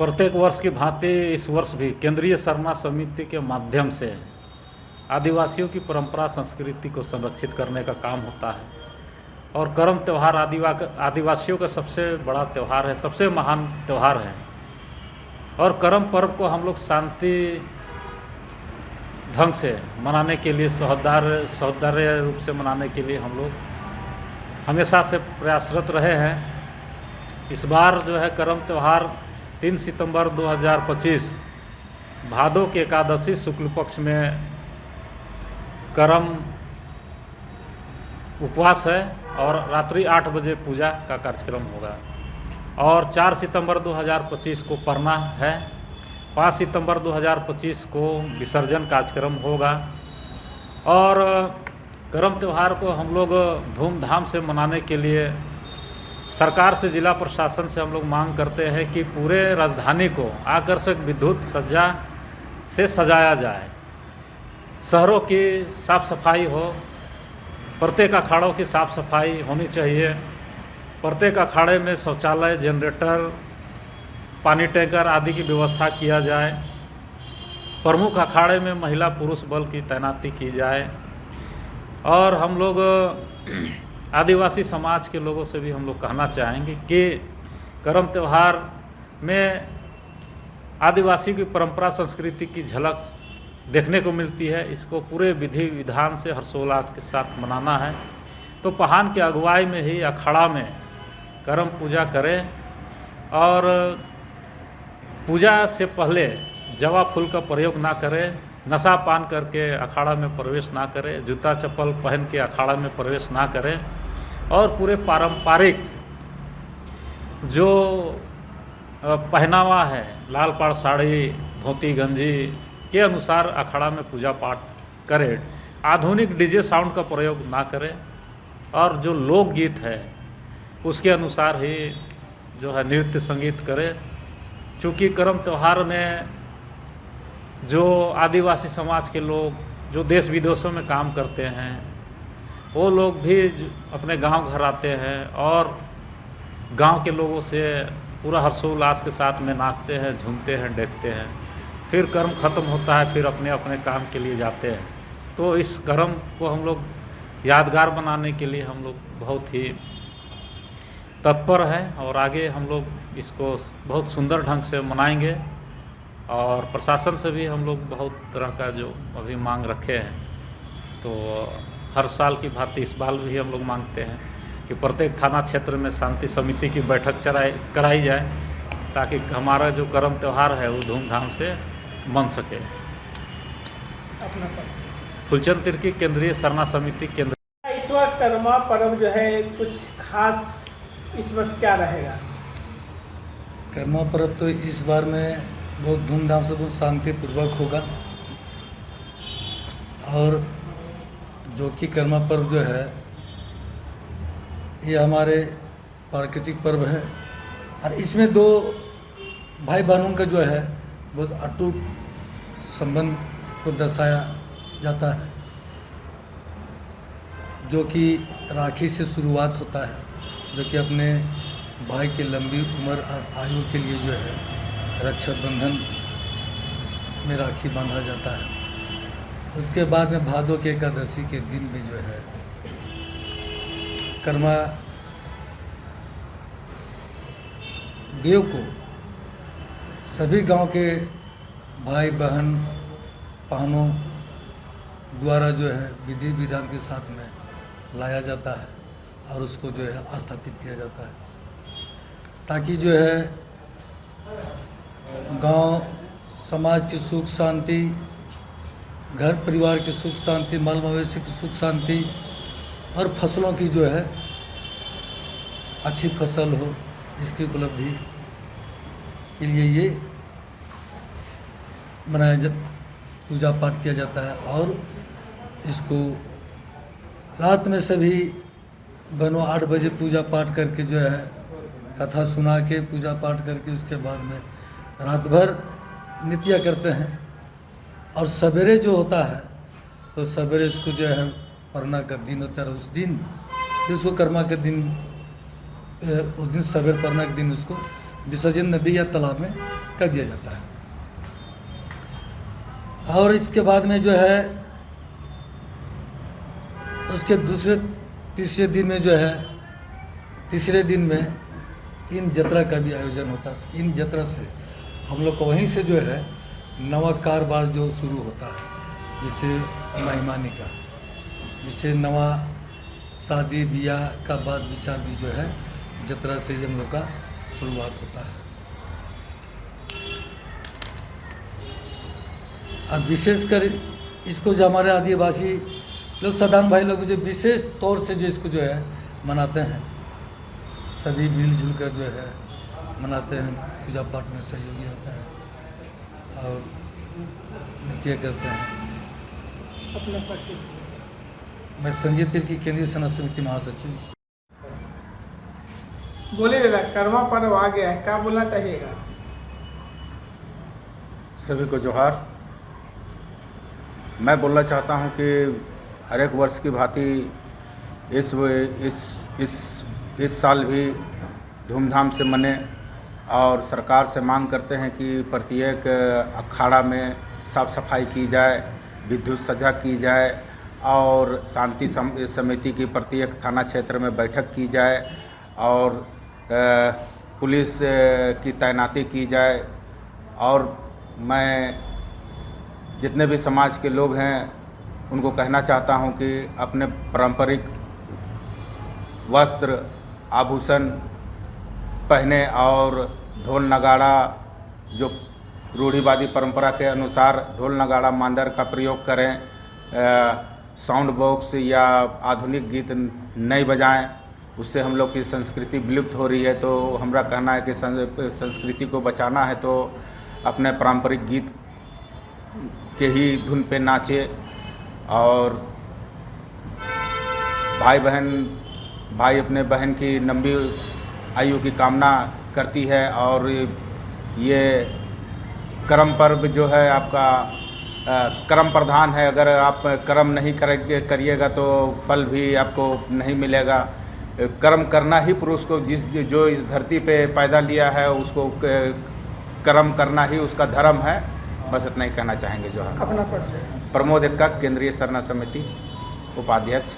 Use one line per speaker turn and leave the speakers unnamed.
प्रत्येक वर्ष की भांति इस वर्ष भी केंद्रीय सरना समिति के माध्यम से आदिवासियों की परंपरा संस्कृति को संरक्षित करने का काम होता है। और करम त्यौहार आदिवासियों का सबसे बड़ा त्यौहार है, सबसे महान त्यौहार है। और करम पर्व को हम लोग शांति ढंग से मनाने के लिए, सौहार्द रूप से मनाने के लिए हम लोग हमेशा से प्रयासरत रहे हैं। इस बार जो है करम त्यौहार 3 सितंबर 2025 भादो की एकादशी शुक्ल पक्ष में करम उपवास है और रात्रि 8 बजे पूजा का कार्यक्रम होगा। और 4 सितंबर 2025 को परना है। 5 सितंबर 2025 को विसर्जन कार्यक्रम होगा। और करम त्यौहार को हम लोग धूमधाम से मनाने के लिए सरकार से, जिला प्रशासन से हम लोग मांग करते हैं कि पूरे राजधानी को आकर्षक विद्युत सज्जा से सजाया जाए, शहरों की साफ़ सफाई हो, प्रत्येक अखाड़ों की साफ़ सफाई होनी चाहिए, प्रत्येक अखाड़े में शौचालय, जनरेटर, पानी टैंकर आदि की व्यवस्था किया जाए, प्रमुख अखाड़े में महिला पुरुष बल की तैनाती की जाए। और हम लोग आदिवासी समाज के लोगों से भी हम लोग कहना चाहेंगे कि करम त्यौहार में आदिवासी की परंपरा संस्कृति की झलक देखने को मिलती है। इसको पूरे विधि विधान से हर्षोल्लास के साथ मनाना है। तो पहान के अगुवाई में ही अखाड़ा में करम पूजा करें और पूजा से पहले जवा फूल का प्रयोग ना करें, नशा पान करके अखाड़ा में प्रवेश ना करें, जूता चप्पल पहन के अखाड़ा में प्रवेश ना करें और पूरे पारंपरिक जो पहनावा है, लाल पाड़ साड़ी, धोती गंजी के अनुसार अखाड़ा में पूजा पाठ करें। आधुनिक डीजे साउंड का प्रयोग ना करें और जो लोकगीत है उसके अनुसार ही जो है नृत्य संगीत करें। चूँकि करम त्यौहार में जो आदिवासी समाज के लोग जो देश विदेशों में काम करते हैं वो लोग भी अपने गांव घर आते हैं और गांव के लोगों से पूरा हर्षोल्लास के साथ में नाचते हैं, झूमते हैं, देखते हैं। फिर कर्म ख़त्म होता है, फिर अपने अपने काम के लिए जाते हैं। तो इस कर्म को हम लोग यादगार बनाने के लिए हम लोग बहुत ही तत्पर हैं और आगे हम लोग इसको बहुत सुंदर ढंग से मनाएंगे। और प्रशासन से भी हम लोग बहुत तरह का जो अभी मांग रखे हैं, तो हर साल की भांति इस बार भी हम लोग मांगते हैं कि प्रत्येक थाना क्षेत्र में शांति समिति की बैठक कराई जाए ताकि हमारा जो करम त्यौहार है वो धूमधाम से मन सके। फूलचंद तिर्की, केंद्रीय सरना समिति केंद्र।
इस वक्त कर्मा पर्व जो है कुछ खास इस वर्ष क्या रहेगा?
कर्मा पर्व तो इस बार में बहुत धूमधाम से, बहुत शांतिपूर्वक होगा। और जो कि कर्मा पर्व जो है ये हमारे प्राकृतिक पर्व है और इसमें दो भाई बहनों का जो है बहुत अटूट संबंध को दर्शाया जाता है, जो कि राखी से शुरुआत होता है, जो कि अपने भाई की लंबी उम्र और आयु के लिए जो है रक्षाबंधन में राखी बांधा जाता है। उसके बाद में भादो की एकादशी के दिन भी जो है कर्मा देव को सभी गांव के भाई बहन बहनों द्वारा जो है विधि विधान के साथ में लाया जाता है और उसको जो है स्थापित किया जाता है, ताकि जो है गांव समाज की सुख शांति, घर परिवार की सुख शांति, माल मवेशी की सुख शांति और फसलों की जो है अच्छी फसल हो, इसकी उपलब्धि के लिए ये पूजा पाठ किया जाता है। और इसको रात में सभी बहनों 8 बजे पूजा पाठ करके जो है कथा सुना के पूजा पाठ करके उसके बाद में रात भर नित्य करते हैं। और सवेरे जो होता है तो सवेरे इसको जो है परना का दिन होता है, उस दिन विश्वकर्मा के दिन, उस दिन सवेरे परना के दिन उसको विसर्जन नदी या तालाब में कर दिया जाता है। और इसके बाद में जो है उसके तीसरे दिन में इन जत्रा का भी आयोजन होता है। इन जत्रा से हम लोग को वहीं से जो है नवा कारोबार जो शुरू होता है, जिससे महिमानी का, जिससे नवा शादी ब्याह का बात विचार भी जो है जत्रा से ही हम लोग का शुरुआत होता है। और विशेषकर इसको जो हमारे आदिवासी लोग, सदान भाई लोग, जो विशेष तौर से जो इसको जो है मनाते हैं, सभी मिलजुल कर जो है मनाते हैं, पूजा पाठ में सहयोगी होता है और नृत्य करते हैं।
अपना पार्टी
मैं संजय तिर्की, केंद्रीय सेना समिति महासचिव।
बोले दादा, करवा पर्व आ गया है, क्या बोलना चाहिएगा?
सभी को जोहार। मैं बोलना चाहता हूं कि हर एक वर्ष की भांति इस साल भी धूमधाम से मने और सरकार से मांग करते हैं कि प्रत्येक अखाड़ा में साफ सफाई की जाए, विद्युत सज्जा की जाए और शांति समिति की प्रत्येक थाना क्षेत्र में बैठक की जाए और पुलिस की तैनाती की जाए। और मैं जितने भी समाज के लोग हैं उनको कहना चाहता हूं कि अपने पारंपरिक वस्त्र आभूषण पहने और ढोल नगाड़ा, जो रूढ़िवादी परंपरा के अनुसार ढोल नगाड़ा मांदर का प्रयोग करें, साउंड बॉक्स या आधुनिक गीत नहीं बजाएं, उससे हम लोग की संस्कृति विलुप्त हो रही है। तो हमारा कहना है कि संस्कृति को बचाना है तो अपने पारंपरिक गीत के ही धुन पे नाचे। और भाई अपने बहन की लंबी आयु की कामना करती है और ये कर्म पर्व जो है आपका कर्म प्रधान है। अगर आप कर्म नहीं करिएगा तो फल भी आपको नहीं मिलेगा। कर्म करना ही पुरुष को, जो इस धरती पे पैदा लिया है, उसको कर्म करना ही उसका धर्म है। बस इतना ही कहना चाहेंगे। जो है
अपना परिचय।
प्रमोद एक्का, केंद्रीय सरना समिति उपाध्यक्ष।